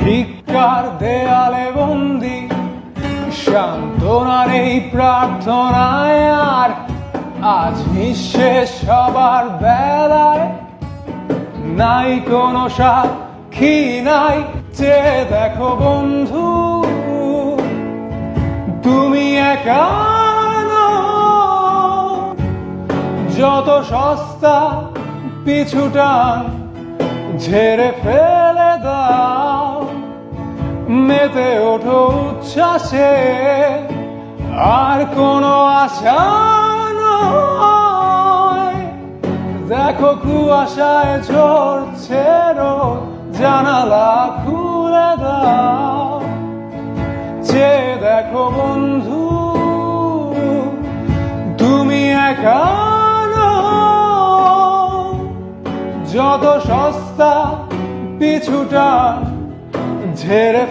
ভিক্ষার দেয়ালে বন্দি, সান্ত্বনার এই প্রার্থনায় আর আজ নিঃশেষ সবার বেলায় নাই কোনো সাক্ষী নাই। চেয়ে দেখো বন্ধু, তুমি একা নও। যত সস্তা পিছুটান ঝেড়ে ফেলে দাও, মেতে ওঠো উচ্ছ্বাসে, আর কোনো আশা নয়। দেখো কুয়াশায় ঝরছে রোদ, জানালা খুলে দাও। চেয়ে দেখো বন্ধু, তুমি একা নও। যত সস্তা পিছুটা ঝেড়ে